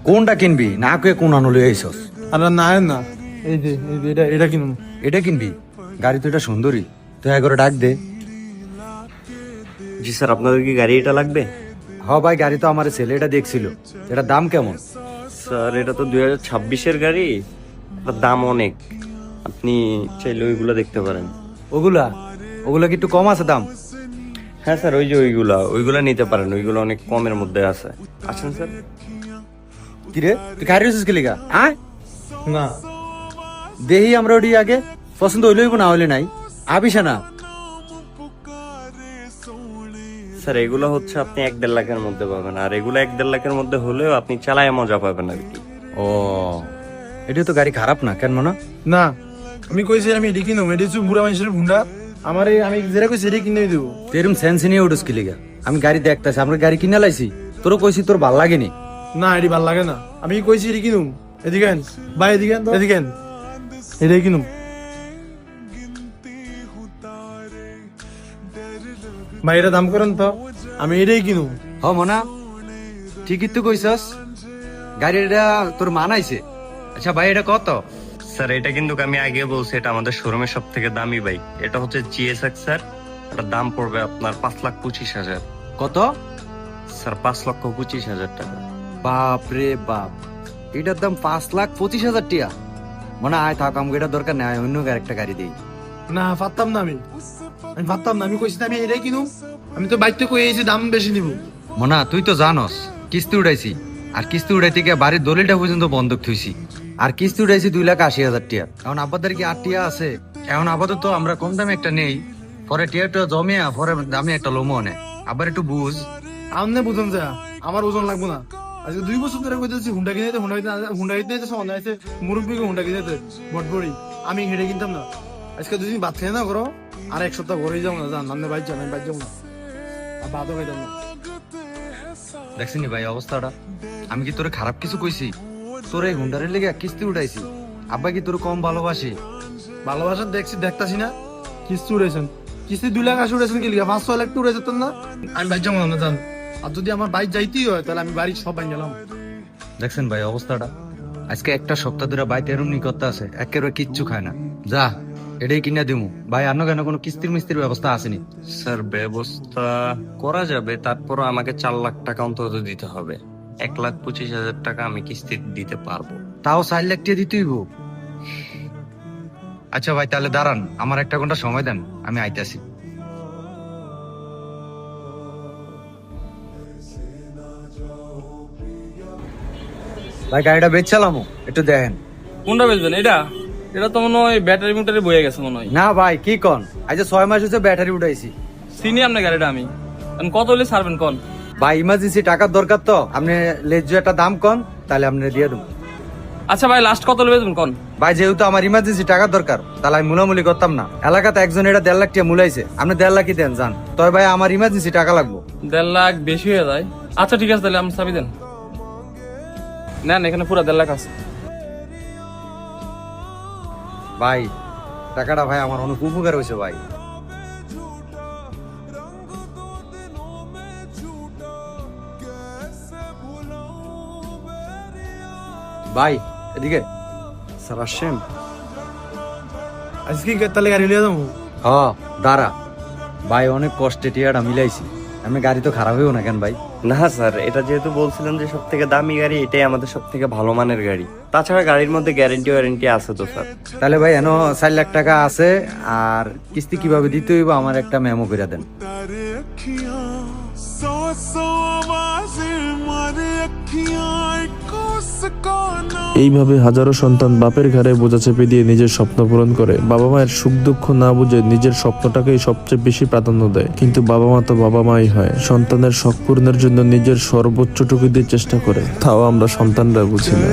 কোনটা কিনবি না কয়ে কোন আনো লই আইছস? আরে না না, এই যে এটা কিনুন। এটা কিনবি? গাড়ি তো এটা সুন্দরী, তুই একবার ডাক দে। জি স্যার, আপনাদের কি গাড়ি এটা লাগবে? হ ভাই, গাড়ি তো আমার ছেলে এটা দেখছিল। এটার দাম কেমন? স্যার এটা তো 2026-এর গাড়ি, এটার দাম অনেক। আপনি চাইলে ওইগুলো দেখতে পারেন। ওগুলা ওগুলা কি একটু কম আছে দাম? হ্যাঁ স্যার, ওই যে ওইগুলা নিতে পারেন, ওইগুলো অনেক কমের মধ্যে আছে। আছেন স্যার? কিরে তুই গাড়ি রয়েছিস কি লিগা? আয় না দেহি আমরা ওটি আগে পছন্দ হইলইব না হইলে নাই আবিস না। স্যার এগুলো হচ্ছে আপনি 1-1.5 লাখের মধ্যে পাবেন, আর এগুলো 1-1.5 লাখের মধ্যে হলেও আপনি চালায় মজা পাবেন আর কি। ও, এটা তো গাড়ি খারাপ না কেন মনে? না, আমি কইছি আমি এটি কিনুম। এটি হচ্ছে বুড়া মানুষের ভুন্ডা। আমি যেটা কইছি এটি কিনে দেবো। তুই এরকম সেন্স নিয়ে উঠুস কি লিগা? আমি গাড়ি দেখতেছি, আমরা গাড়ি কিনে লাইছি, তোরও কইছি তোর ভাল লাগেনি। না, এটি ভাল লাগে না। আমি কইছি এটি কিনুম। এদিকে আন ভাই, এদিকে আন, এদিকে আন, এটাই কিনুম। ভাই এটা দাম করেন তো, আমি এটাই কিনুম। হ মনা, ঠিকই তো কইছস, গাড়িটা তোর মানাইছে। আচ্ছা ভাই এটা কত? স্যার এটা কিন্তু আমি আগে বলছি, এটা আমাদের শোরুমের সব থেকে দামি বাইক। এটা হচ্ছে GSX স্যার। এটার দাম পড়বে আপনার 5,25,000। কত? স্যার 5,25,000 টাকা। বাপ রে বাপ, এটার দাম 5,25,000 টিয়া। মনে আয় থাক, আমাকে এটা দরকার নেই, অন্য একটা গাড়ি দিই। না পারতাম না, আমি পারতাম না। আমি কইছি আমি এটাই কিনুম। আমি তো বাইকটা কই এসেছি দাম বেশি নিব। মনা তুই তো জানস কিস্তি উঠাইছি, আর কিস্তি উঠাইতে গিয়ে বাড়ির দলিলটা পর্যন্ত বন্ধক থইছি, আর কিস্তি উঠাইছি 2,80,000 টিয়া। এখন আপাতত কি 8 টিয়া আছে? এখন আপাতত আমরা কম দামে একটা নেই, পরে টিয়াটা জমিয়া পরে দামে একটা লোমো নেয়। আবার একটু বুঝ। আমনে বুঝুন যা, আমার ওজন লাগবো না। আজকে 2 বছর ধরে কইতেছি হুন্ডা কিনে দিতে, হুন্ডা কিনতে সমান আছে মুরব্বীকে হুন্ডা কিনে দিতে বটবড়ি। আমি হেঁটে কিনতাম না। আজকে 2 দিন বাদ খেয়ে না করো, আর 1 সপ্তাহ ঘরেই যাবো না। জান আপনি বাইক যান, আমি বাইক যাবো না, আর ভাতও খাইতাম না। দেখছিনি ভাই অবস্থাটা? আমি কি তোরে খারাপ কিছু কইছি? তোর এই হুন্ডারের লেগে কিস্তি উঠাইছি। আব্বা কি তোর কম ভালোবাসি? ভালোবাসা দেখতাছি না। কিস্তি উড়েছেন, কিস্তি 2,80,000 উড়েছেন কি লিখা? 5-6 লাখ উড়ে যেতেন না? আমি বাইক যাবো না জান। আর যদি আমার বাইক যাইতেই হয় তাহলে আমি বাড়ি সব বাইক গেলাম। দেখছেন ভাই অবস্থাটা? আজকে একটা সপ্তাহ ধরে বাইতে এরম করতে আছে, একেবারে কিচ্ছু খায় না। যা এটাই কিনে দিমু ভাই। আর কেন কোনো কিস্তির মিস্তির ব্যবস্থা আসেনি? স্যার ব্যবস্থা করা যাবে, তারপরও আমাকে 4 লাখ টাকা অন্তত দিতে হবে। 1,25,000 টাকা আমি কিস্তি দিতে পারবো। তাও 4 লাখ টাকা দিতেইব? আচ্ছা ভাই তাহলে দাঁড়ান, আমার 1 ঘন্টা সময় দেন, আমি আইতাছি। ভাই গাড়িটা বেচছিলাম, একটু দেখেন। কোনটা বেচবেন? এটা এটা তো মনে হয় ব্যাটারি মোটারি বয়ে গেছে মনে হয়। না ভাই কি কন, আজ 6 মাস হচ্ছে ব্যাটারি উঠাইছি। চিনি আপনার গাড়িটা আমি। এখন কত হলে ছাড়বেন কন? ভাই ইমার্জেন্সি টাকার দরকার তো, আপনি লেজু একটা দাম কন, তাহলে আপনি দিয়ে দেবো। আচ্ছা ভাই লাস্ট কত হলে বেচবেন কন? ভাই যেহেতু আমার ইমার্জেন্সি টাকার দরকার, তাহলে আমি মুলামুলি করতাম না। এলাকাতে একজন এটা 1.5 লাখ টাকা মুলাইছে, আপনি 1.5 লাখই দেন যান। তবে ভাই আমার ইমার্জেন্সি টাকা লাগবে। 1.5 লাখ বেশি হয়ে যায়। আচ্ছা ঠিক আছে, তাহলে আপনি চাবি দেন। নেন, এখানে পুরো 1.5 লাখ আছে। ভাই টাকাটা ভাই আমার অনেক উপকার হয়েছে ভাই। ভাই এদিকে। স্যার আসছেন? আজকে তাহলে গাড়ি লিয়ে যাবো। হ দাঁড়া ভাই, অনেক কষ্টে টিয়াটা মিলাইছি। আমি গাড়ি তো খারাপ হইব না কেন ভাই? না স্যার, এটা যেহেতু বলছিলেন যে সব থেকে দামি গাড়ি, এটাই আমাদের সব থেকে ভালো মানের গাড়ি। তাছাড়া গাড়ির মধ্যে ওয়ারেন্টি আছে তো স্যার। তাহলে ভাই এনো 4 লাখ টাকা আছে, আর কিস্তি কিভাবে দিতে হইব আমার একটা মেমো করে দেন। এইভাবে হাজারো সন্তান বাপের ঘাড়ে বোঝা চেপে দিয়ে নিজের স্বপ্ন পূরণ করে। বাবা মায়ের সুখ দুঃখ না বুঝে নিজের স্বপ্নটাকেই সবচেয়ে বেশি প্রাধান্য দেয়। কিন্তু বাবা মা তো বাবা মাই হয়, সন্তানের শখ পূরণের জন্য নিজের সর্বোচ্চটুকু দিয়ে চেষ্টা করে। তাও আমরা সন্তানরা বুঝি না।